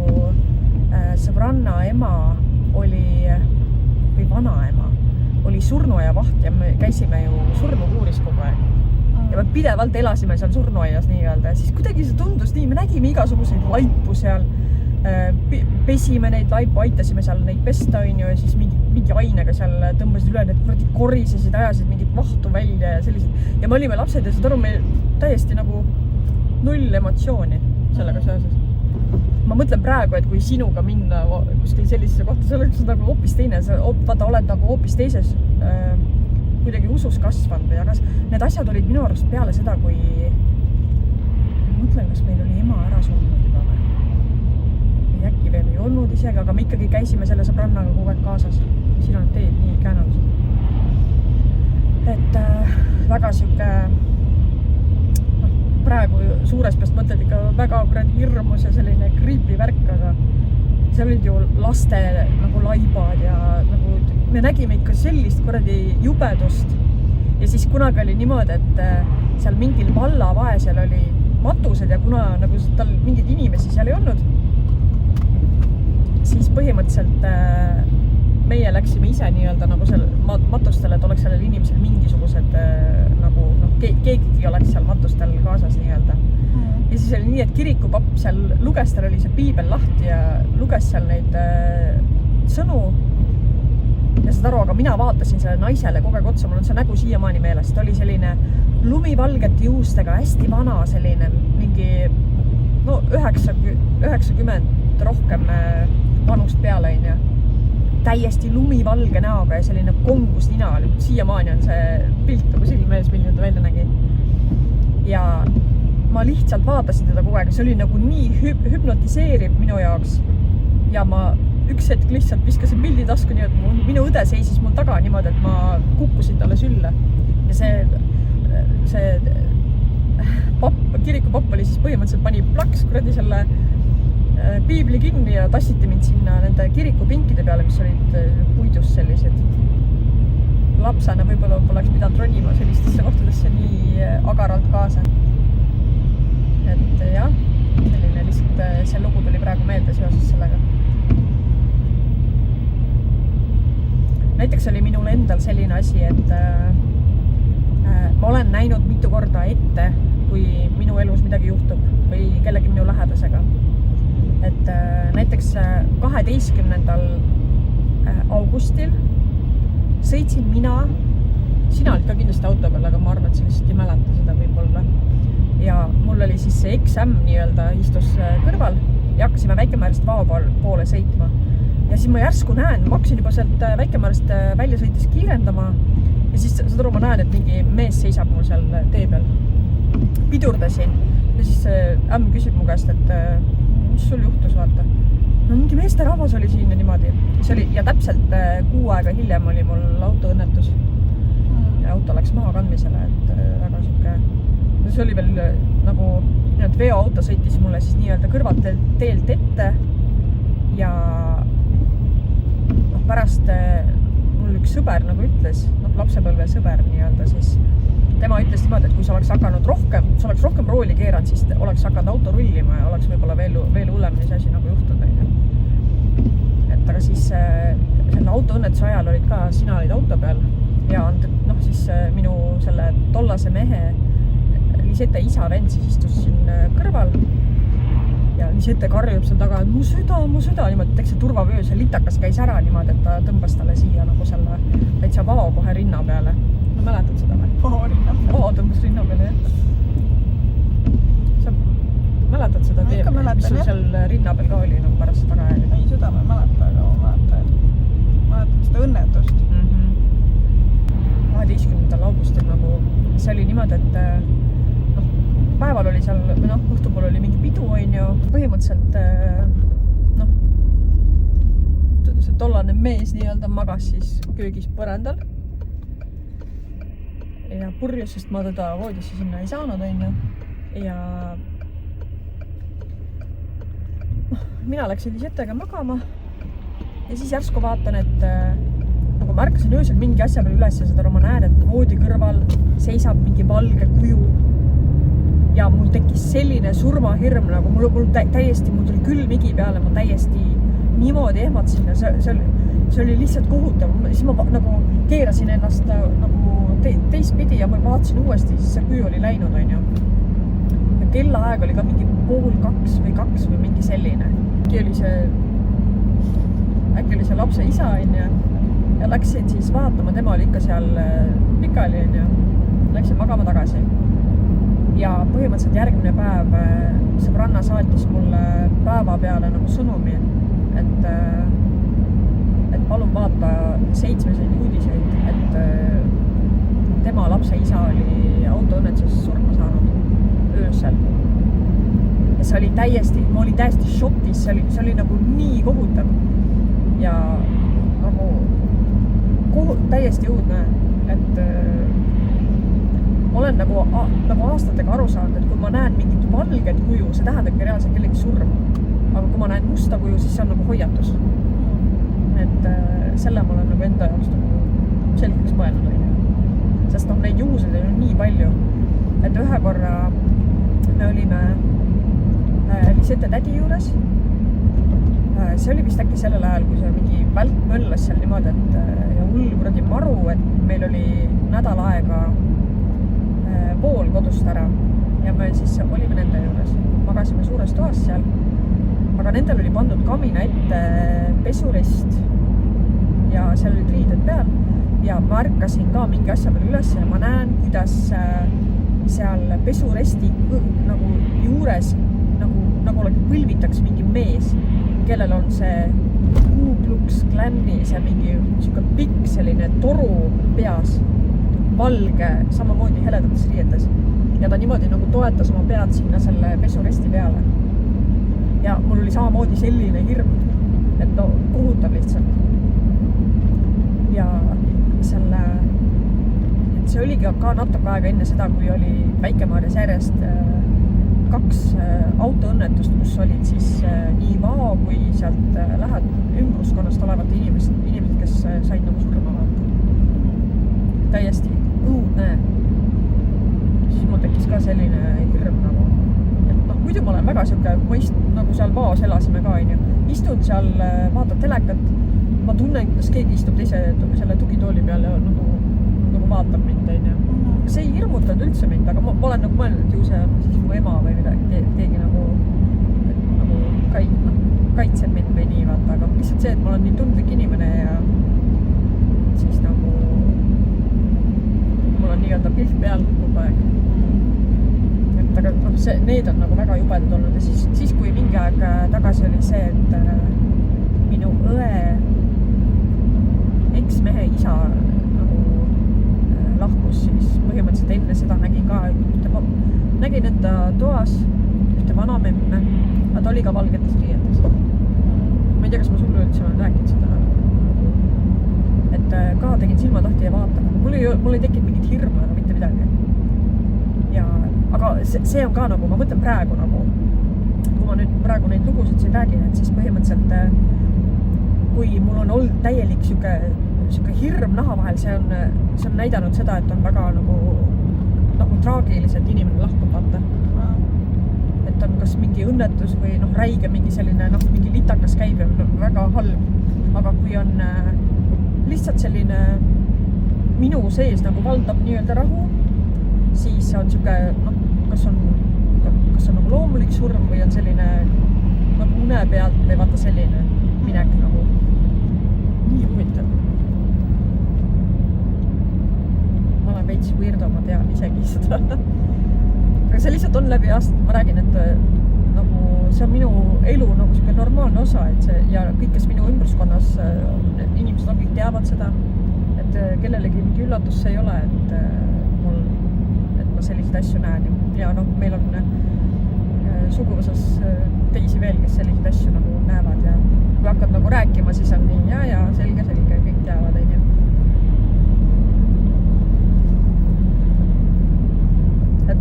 sõbranna ema oli, või vanaema oli surnuaia vaht ja me käisime ju surnukuuris kogu aeg. Ja me pidevalt elasime seal surnuaias nii-öelda ja siis kuidagi see tundus nii, me nägime igasuguseid laipu seal, pesime neid laipu, aitasime seal neid pesta, onju, ja siis mingi ainega seal tõmbasid üle, need korisesid, ajasid mingit vahtu välja ja sellised. Ja me olime lapsed ja saad aru, meil täiesti null emotsiooni sellega seoses. Ma mõtlen praegu, et kui sinuga minna kuskil sellisesse kohta, see oleks hoopis teine, vaata, oled hoopis teises kuidagi usus kasvanud, aga need asjad olid minu arust peale seda, kui mõtlen, kas meil oli ema ära surnud juba või äkki veel ei olnud isegi, aga me ikkagi käisime selle sõbrannaga kogu aeg kaasas. Siin on teed nii käänalused. Et väga siuke praegu suures peast mõtled ikka väga hirmus ja selline creepy värk, aga seal olid ju laste laibad ja me nägime ikka sellist jubedust. Ja siis kunagi oli niimoodi, et seal mingil vallavaesel oli matused ja kuna tal mingid inimesi seal ei olnud, siis põhimõtteliselt meie läksime ise nii-öelda seal matustele, et oleks sellel inimesel mingisugused keegigi oleks seal matustel kaasas nii-öelda. Ja siis oli nii, et kirikupapp seal luges, tal oli see piibel lahti ja luges seal neid sõnu. Ja saad aru, aga mina vaatasin selle naisele kogu aeg otsa, mul on see nägu siiamaani meeles. Ta oli selline lumivalgete juustega, hästi vana selline, mingi 90 rohkem vanust peale, onju. Täiesti lumivalge näoga ja selline kongus nina oli. Siiamaani on see pilt silme ees, milline ta välja nägi. Ja ma lihtsalt vaatasin teda kogu aeg. See oli nii hüpnotiseeriv minu jaoks. Ja ma üks hetk lihtsalt viskasin pildi tasku nii, et minu õde seisis mul taga niimoodi, et ma kukkusin talle sülle. Ja see kirikupapp oli siis põhimõtteliselt pani plaks selle piibli kinni ja tassiti mind sinna nende kirikupinkide peale, mis olid puidust sellised. Lapsena võib-olla poleks pidanud ronima sellistesse kohtadesse nii agaralt kaasa. Et jah, selline lihtsalt see lugu tuli praegu meelde seoses sellega. Näiteks oli minul endal selline asi, et ma olen näinud mitu korda ette, kui minu elus midagi juhtub või kellegi minu lähedasega. Et näiteks 12. augustil sõitsin mina, sina olid ka kindlasti auto peal, aga ma arvan, et sa lihtsalt ei mäleta seda võib-olla. ja mul oli siis see XM nii-öelda istus kõrval ja hakkasime Väikemäärest Vao poole sõitma. Ja siis ma järsku näen, ma hakkasin juba sealt Väikemäärest välja sõites kiirendama ja siis saad aru, ma näen, et mingi mees seisab mul seal tee peal. Pidurdasin ja siis ämm küsib mu käest, et mis sul juhtus, vaata. No mingi meesterahvas oli siin ja niimoodi. See oli, ja täpselt 6 aega hiljem oli mul autoõnnetus. Ja auto läks maha kandmisele, et väga siuke... See oli veel nagu, et veoauto sõitis mulle siis nii-öelda kõrvalt teelt ette ja pärast mul üks sõber nagu ütles, lapsepõlve sõber nii-öelda, siis tema ütles niimoodi, et kui sa oleks hakanud sa oleks rohkem rooli keeranud, siis oleks hakanud auto rullima ja oleks võib-olla veel hullemini see asi nagu juhtunud. Et aga siis selle autoõnnetuse ajal olid ka, sina olid auto peal ja siis minu selle tollase mehe Lisette isa vend siis istus siin kõrval ja Lisette karjub seal taga, et mu süda, niimoodi, et eks see turvavöö, see litakas käis ära niimoodi, et ta tõmbas talle siia nagu selle täitsa Vao kohe rinna peale. No mäletad seda või? Vao rinna peale. Vao tõmbas rinna peale, jah. Sa mäletad seda teed, mis sul seal rinna peal ka oli nagu pärast tagajärgi? Ei, seda ma ei mäleta, aga ma mäletan seda õnnetust. 12. augustil nagu see oli niimoodi, et päeval oli seal, õhtupool oli mingi pidu, põhimõtteliselt see tollane mees nii-öelda magas siis köögis põrandal ja purjus, sest ma teda voodisse sinna ei saanud, ja mina läksin Lisettega magama ja siis järsku vaatan, et nagu ma ärkasin öösel mingi asja peal üles ja seda ma näen, et voodi kõrval seisab mingi valge kuju ja mul tekkis selline surmahirm, nagu mul tuli külm higi peale, ma täiesti niimoodi ehmatasin ja see oli lihtsalt kohutav. Siis ma nagu keerasin ennast nagu teistpidi ja ma vaatasin uuesti, siis see kuju oli läinud, ja kellaaeg oli ka mingi 1:30 või 2 või mingi selline. Äkki oli see lapse isa, ja läksin siis vaatama, tema oli ikka seal pikali, läksin magama tagasi. Ja põhimõtteliselt järgmine päev sõbranna saatis mulle päeva peale nagu sõnumi, et palun vaata 7 uudiseid, et tema lapse isa oli autoõnnetuses surma saanud öösel. Ja see oli ma olin täiesti šokis, see oli nagu nii kohutav ja nagu täiesti õudne, et olen nagu aastatega aru saanud, et kui ma näen mingit valget kuju, see tähendabki reaalselt kellegi surma. Aga kui ma näen musta kuju, siis see on nagu hoiatus. Et selle ma olen nagu enda jaoks selgeks mõelnud. Sest neid juhuseid on nii palju. Et ühe korra me olime Lisette tädi juures. See oli vist äkki sellel ajal, kui see mingi välk möllas seal niimoodi, et hull kuradi maru, et meil oli nädal aega pool kodust ära ja me siis olime nende juures. Magasime suures toas seal, aga nendel oli pandud kamina ette pesurist ja seal olid riided peal ja ma ärkasin ka mingi asja peal üles ja ma näen, kuidas seal pesuresti nagu juures nagu põlvitaks mingi mees, kellel on see Ku Klux Klani, see mingi siuke pikk selline toru peas, valge, samamoodi heledates riietes. Ja ta niimoodi nagu toetas oma pead sinna selle pesuresti peale. Ja mul oli samamoodi selline hirm, et kohutav lihtsalt. Ja see oligi ka natuke aega enne seda, kui oli Väike-Maarjas järjest 2 autoõnnetust, kus olid siis nii Vao kui sealt ümbruskonnast olevate inimesed, kes said nagu surma vaata. Täiesti õudne. Siis mul tekkis ka selline hirm nagu. Et muidu ma olen väga siuke, kui ma nagu seal Vaos elasime ka, istun seal, vaatad telekat, ma tunnen, kuidas keegi istub selle tugitooli peal ja nagu vaatab mind, See ei hirmutanud üldse mind, aga ma olen nagu mõelnud, et ju see on siis mu ema või midagi, keegi nagu kaitseb mind või nii, vaata, aga lihtsalt see, et ma olen nii tundlik inimene ja siis nagu mul on nii-öelda pilt peal kogu aeg. Et aga noh, need on nagu väga jubedad olnud ja siis kui mingi aeg tagasi oli see, et minu õe eksmehe isa nagu lahkus, siis põhimõtteliselt enne seda nägin ka nägin enda toas ühte vanamemme, aga ta oli ka valgetes riietes. Ma ei tea, kas ma sulle üldse olen rääkinud seda, et ka tegin silmad lahti ja vaatan, mul ei tekkinud mingit hirmu ega mitte midagi. Ja, aga see on ka nagu, ma mõtlen praegu nagu, kui ma nüüd praegu neid lugusid siin räägin, et siis põhimõtteliselt kui mul on olnud täielik siuke hirm naha vahel, see on näidanud seda, et on väga nagu traagiliselt inimene lahkub, vaata. Et on kas mingi õnnetus või räige mingi selline, mingi litakas käib ja väga halb. Aga kui on lihtsalt selline minu sees nagu valdab nii-öelda rahu, siis on siuke, kas on nagu loomulik surm või on selline nagu une pealt või vaata selline minek nagu nii huvitav. Ma olen veits weirdo, ma tean isegi seda. Aga see lihtsalt on läbi aastat, ma räägin, et nagu see on minu elu nagu siuke normaalne osa, et see ja kõik, kes minu ümbruskonnas inimesed on, kõik teavad seda, et kellelegi mingi üllatus see ei ole, et ma selliseid asju näen ja meil on suguvõsas teisi veel, kes selliseid asju nagu näevad ja kui hakkad nagu rääkima, siis on nii ja selge, kõik teavad, on ju. Et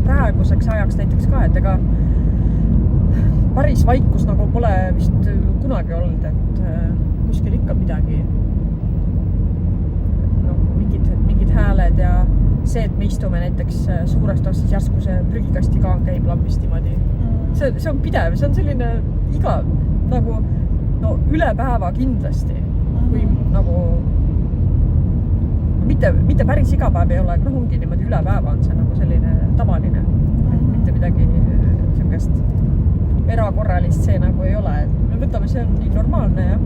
praeguseks ajaks näiteks ka, et ega päris vaikus nagu pole vist kunagi olnud, et kuskil ikka midagi mingid hääled ja see, et me istume näiteks suurest osas järsku see prügikasti kaan käib lambist niimoodi. See on pidev, see on selline iga nagu üle päeva kindlasti, kui nagu mitte päris iga päev ei ole, ongi niimoodi üle päeva on see nagu selline tavaline, mitte midagi siukest erakorralist see nagu ei ole, et me võtame, see on nii normaalne ja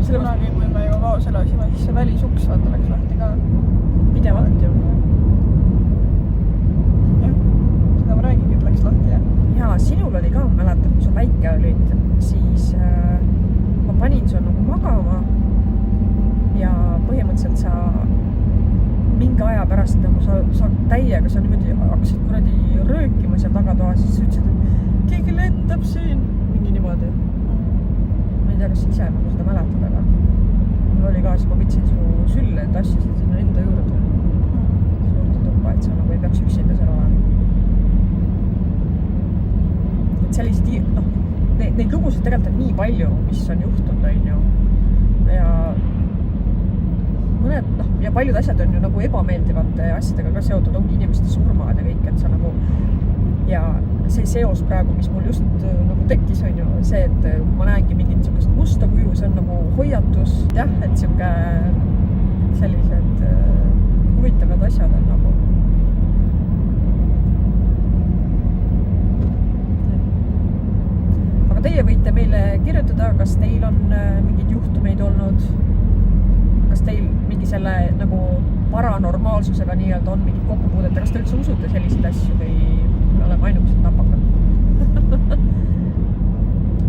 kunagi, kui me juba Vaos elasime, siis see välisuks vaata läks lahti ka pidevalt ju. Jah, seda ma räägingi, et läks lahti, jah. Ja sinul oli ka, mäletan, kui sa väike olid, siis ma panin su nagu magama ja põhimõtteliselt sa mingi aja pärast nagu sa täiega, sa niimoodi hakkasid kuradi röökima seal tagatoas, siis sa ütlesid, et keegi lendab siin, mingi niimoodi. Ma ei tea, kas ise nagu seda mäletad, aga mul oli ka, siis ma võtsin su sülle, et tassisid sinna enda juurde. Suurde tuppa, et sa nagu ei peaks üksinda seal olema. Et sellised, neid lugusid tegelikult on nii palju, mis on juhtunud, on ju. Ja mõned, ja paljud asjad on ju nagu ebameeldivate asjadega ka seotud, ongi inimeste surmad ja kõik, et sa nagu ja see seos praegu, mis mul just nagu tekkis, on ju see, et kui ma näengi mingit niisugust musta kuju, see on nagu hoiatus, jah, et siuke sellised huvitavad asjad on nagu. Aga teie võite meile kirjutada, kas teil on mingid juhtumeid olnud, kas teil mingi selle nagu paranormaalsusega nii-öelda on mingid kokkupuudet, kas te üldse usute selliseid asju või oleme ainukesed napakad?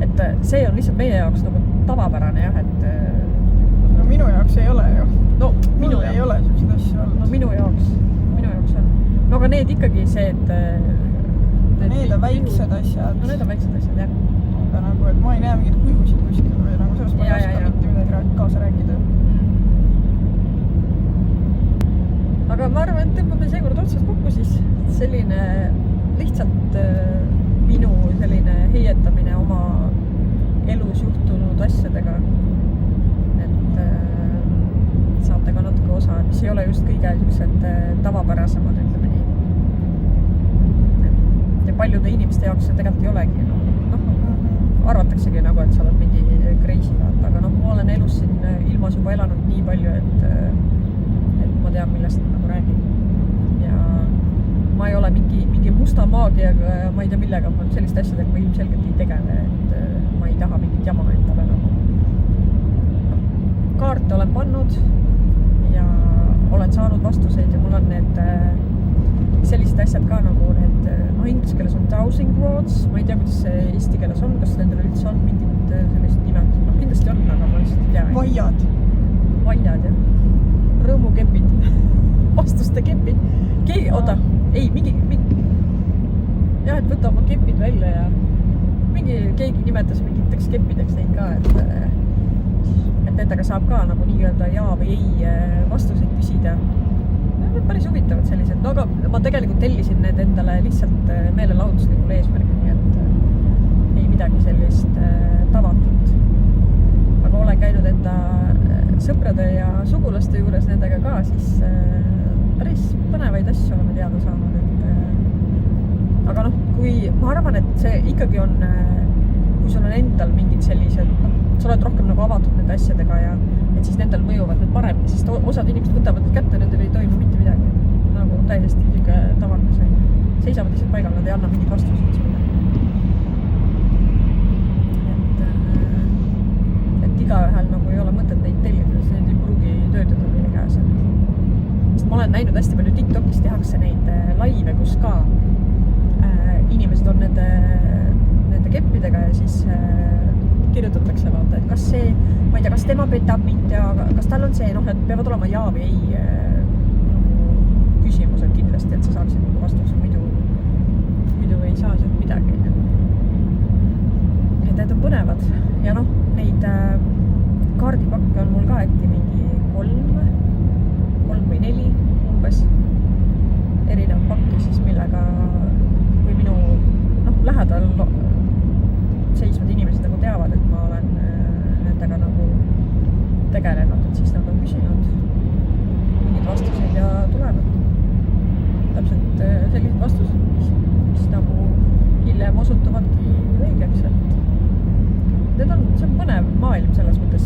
Et see on lihtsalt meie jaoks nagu tavapärane jah, et no minu jaoks ei ole ju. No minu ei ole selliseid asju olnud. No minu jaoks on. No aga need ikkagi see, et need on väiksed asjad. No need on väiksed asjad, jah. Aga nagu, et ma ei näe mingit kujusid kuskil või nagu selles ma ei oska mitte midagi kaasa rääkida. Aga ma arvan, et tõmbame seekord otsast kokku siis selline lihtsalt minu selline heietamine oma elus juhtunud asjadega. Et saate ka natuke osa, mis ei ole just kõige sellised tavapärasemad, ütleme nii. Ja paljude inimeste jaoks see tegelikult ei olegi. Arvataksegi nagu, et sa oled mingi crazy vaata, aga ma olen elus siin ilmas juba elanud nii palju, et ma tean, millest nagu räägin. Ja ma ei ole mingi musta maagiaga ja ma ei tea millega, ma selliste asjadega ma ilmselgelt ei tegele, et ma ei taha mingit jama endale nagu. Kaarte olen pannud ja olen saanud vastuseid ja mul on need sellised asjad ka nagu need, inglise keeles on dowsing rods, ma ei tea, kuidas see eesti keeles on, kas nendel üldse on mingid sellised nimed, kindlasti on, aga ma lihtsalt ei tea. Vaiad, jah. Rõõmukepid, vastuste kepid. Jah, et võta oma kepid välja ja keegi nimetas mingiteks keppideks neid ka, et nendega saab ka nagu nii-öelda jaa või ei vastuseid küsida. Need on päris huvitavad sellised, no aga ma tegelikult tellisin need endale lihtsalt meelelahutuslikul eesmärgil, nii et ei midagi sellist tavatut. Aga olen käinud enda sõprade ja sugulaste juures nendega ka, siis päris põnevaid asju oleme teada saanud, aga ma arvan, et see ikkagi on, kui sul on endal mingid sellised, sa oled rohkem nagu avatud nende asjadega ja et siis nendel mõjuvad need paremini, sest osad inimesed võtavad need kätte, nendel ei toimu mitte midagi. Nagu täiesti isegi tavakas on. Seisavad lihtsalt paigal, nad ei anna mingid vastused sulle. Et igaühel nagu ei ole mõtet neid tellida, sest need ei pruugi töötada teie käes. Sest ma olen näinud hästi palju TikTokis tehakse neid laive, kus ka inimesed on nende keppidega ja siis kirjutatakse vaata, et kas see, ma ei tea, kas tema petab mind ja kas tal on see, et peavad olema jaa või ei küsimused kindlasti, et sa saaksid nagu vastuse, muidu ei saa sealt midagi. Et need on põnevad ja neid kaardipakke on mul ka äkki mingi 3 või 4 umbes erinevad pakki siis, millega kui minu lähedal seisvad inimesed nagu teavad, et ma olen nendega nagu tegelenud, et siis nad on küsinud mingid vastuseid ja tulevad täpselt sellised vastused, mis nagu hiljem osutuvadki õigeks, et see on põnev maailm selles mõttes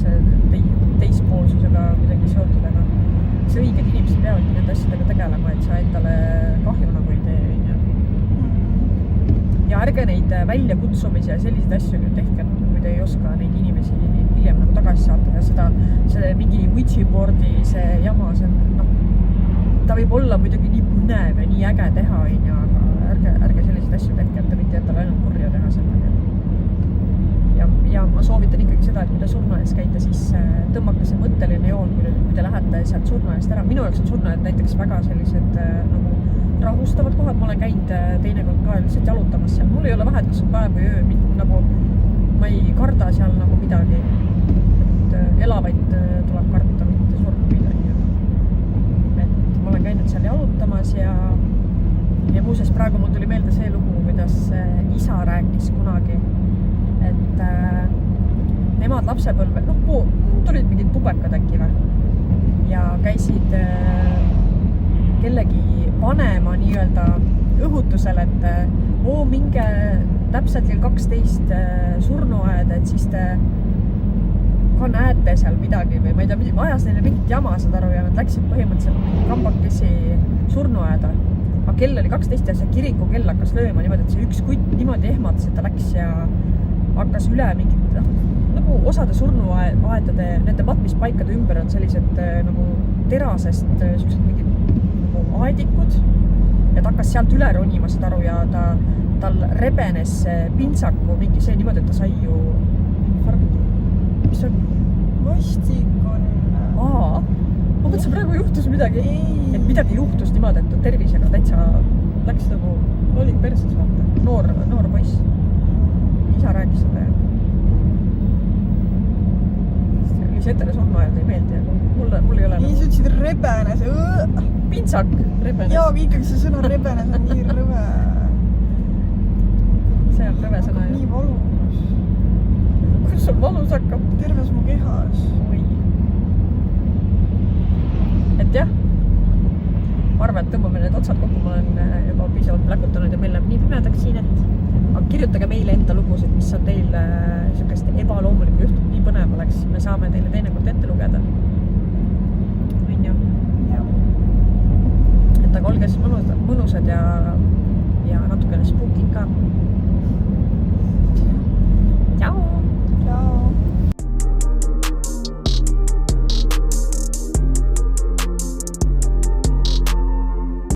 teispoolsusega midagi seotud, aga see õiged inimesed peavadki nende asjadega tegelema, et sa endale kahju nagu ei tee. Ja ärge neid väljakutsumisi ja selliseid asju tehke, kui te ei oska neid inimesi hiljem nagu tagasi saata ja see mingi witchboardi see jama, see on, ta võib olla muidugi nii põnev ja nii äge teha, aga ärge selliseid asju tehke, et te võite endale ainult kurja teha sellega. Ja ma soovitan ikkagi seda, et kui te surnuaias käite, siis tõmmake see mõtteline joon, kui te lähete sealt surnuaiast ära. Minu jaoks on surnuaiad näiteks väga sellised nagu rahustavad kohad, ma olen käinud teinekord ka lihtsalt jalutamas seal. Mul ei ole vahet, kas on päev või öö, nagu ma ei karda seal nagu midagi. Et elavaid tuleb karta, mitte surnu midagi. Et ma olen käinud seal jalutamas ja muuseas praegu mul tuli meelde see lugu, kuidas isa rääkis kunagi, et nemad lapsepõlve, tulid mingid pubekad äkki või ja käisid kellegi vanema nii-öelda õhutusel, et minge täpselt kell 12 surnuaeda, et siis te ka näete seal midagi või ma ei tea, ajas neile mingit jama, saad aru, ja nad läksid põhimõtteliselt mingi kambakesi surnuaeda. Aga kell oli 12 ja see kiriku kell hakkas lööma niimoodi, et see üks kutt niimoodi ehmatas, et ta läks ja hakkas üle mingit, nagu osade surnuaedade, nende matmispaikade ümber on sellised nagu terasest sellised mingid nagu aedikud ja ta hakkas sealt üle ronima, saad aru, ja tal rebenes pintsaku mingi see niimoodi, et ta sai ju infarkti. Mis on? Vastik on. Ma mõtlesin, praegu juhtus midagi. Ei. Et midagi juhtus niimoodi, et tervisega täitsa läks nagu, oli perses vaata, noor poiss. Isa rääkis seda ja Lisetele surnuajad ei meeldi, aga mul ei ole nii, sa ütlesid rebenes. Pintsak rebenes. Jaa, aga ikkagi see sõna rebenes on nii rõve. See on rõve sõna. Nii valus. Kus sul valus hakkab? Terves mu kehas. Oi. Et jah, ma arvan, et tõmbame need otsad kokku, ma olen juba piisavalt pläkutanud ja meil läheb nii pimedaks siin, et aga kirjutage meile enda lugusid, mis on teil sellist ebaloomulikku juhtum, nii põnev oleks, me saame teile teinekord ette lugeda. On ju? Et aga olge siis mõnusad ja natukene spookid ka.